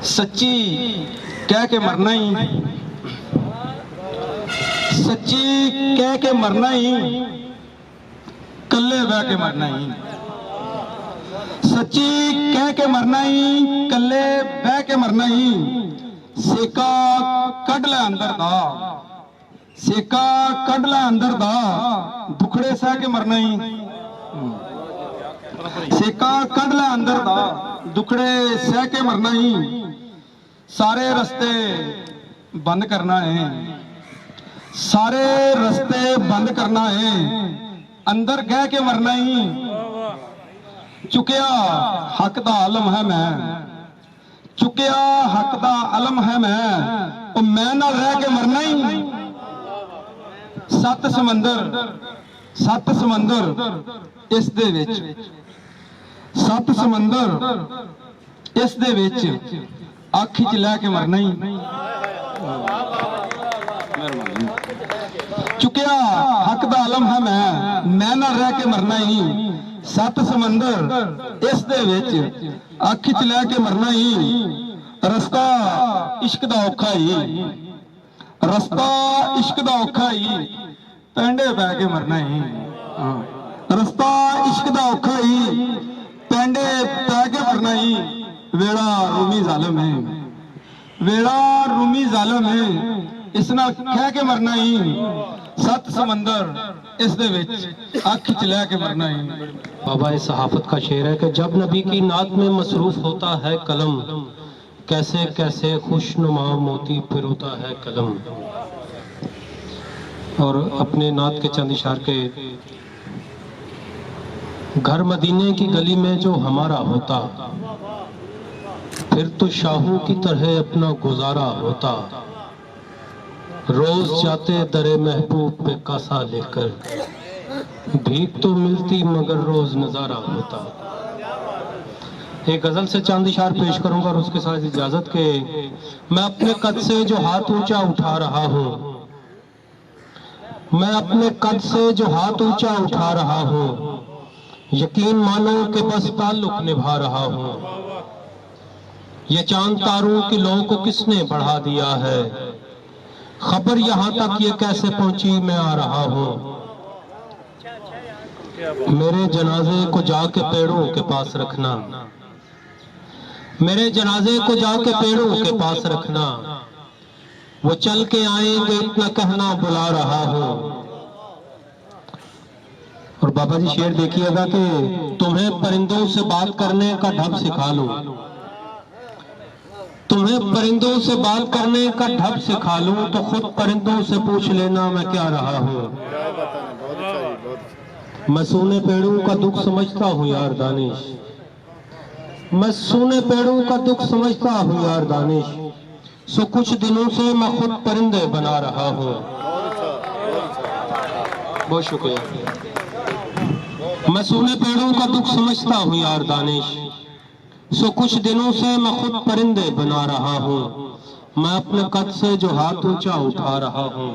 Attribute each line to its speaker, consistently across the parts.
Speaker 1: सच्ची कह के मरना ही, सच्ची कह के मरना ही, कल्ले बह के मरना ही। सच्ची कह के मरना ही, कल्ले बह के मरना ही। सेका कढ लै अंदर दा, सेका कढ लै अंदर दा, दुखड़े सह के मरना ही। सेका कढ लै अंदर दा, दुखड़े सह के मरना ही। सारे रस्ते बंद करना है, सारे रस्ते बंद करना है, अंदर गह के मरना ही। चुकिया हक दा आलम है मैं, चुकिया हक दा आलम है मैं, और मैं नाल रह के मरना ही। सत समंदर इस दे विच, सत समंदर इस दे विच, आखी च लै के मरना ही। चुकिया हक दा आलम है मैं ना रह के मरना ही। सत समंदर इस दे विच, आखी च लै के मरना ही। रस्ता इश्क दा औखा ही, रस्ता इश्क दा औखा ही, पैंडे पै के मरना ही। रस्ता इश्क दा औखा ही, पैंडे पै के मरना ही। वेड़ा रूमी जालिम है, वेड़ा रूमी जालिम है, इस नाल कह के मरना ही। सत समंदर इस दे विच, आँख च लै के मरना ही।
Speaker 2: बाबा सहाफत का शेर है कि जब नबी की नात में मसरूफ होता है कलम, कैसे कैसे खुशनुमा मोती पिरोता है कलम। और अपने नात के चंद इशार के, घर मदीने की गली में जो हमारा होता, फिर तो शाहू की तरह अपना गुजारा होता। रोज जाते दरे महबूब पे कासा लेकर, भीख तो मिलती मगर रोज नजारा होता। एक गजल से चांद इशार पेश करूंगा और उसके साथ इजाजत के, मैं अपने कद से जो हाथ ऊंचा उठा रहा हूं, मैं अपने कद से जो हाथ ऊंचा उठा रहा हूं, यकीन मानो कि बस ताल्लुक निभा रहा हूं। ये चांद तारों की लौ को किसने बढ़ा दिया है, खबर यहां तक ये कैसे पहुंची मैं आ रहा हूं। मेरे जनाजे को जाके पेड़ों के पास रखना, मेरे जनाजे को जाके पेड़ों के पास रखना, वो चल के आएंगे इतना कहना बुला रहा हूं। और बाबा जी शेर देखिएगा कि तुम्हें परिंदों से बात करने का ढब सिखा लूं, तुम्हें परिंदों से बात करने का ढब सिखा लूं, तो खुद परिंदों से पूछ लेना मैं क्या रहा हूं। मैं सूने पेड़ों का दुख समझता हूं यार दानिश, मैं सूने पेड़ों का दुख समझता हूं यार दानिश, सो कुछ दिनों से मैं खुद परिंदे बना रहा हूं। बहुत शुक्रिया। मैं सूने पेड़ों का दुख समझता हूं यार दानिश, सो कुछ दिनों से मैं खुद परिंदे बना रहा हूं। मैं अपने कद से जो हाथ ऊंचा उठा रहा हूं,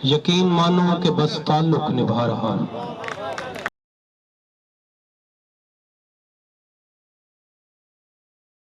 Speaker 2: यकीन मानो कि बस ताल्लुक निभा रहा हूं।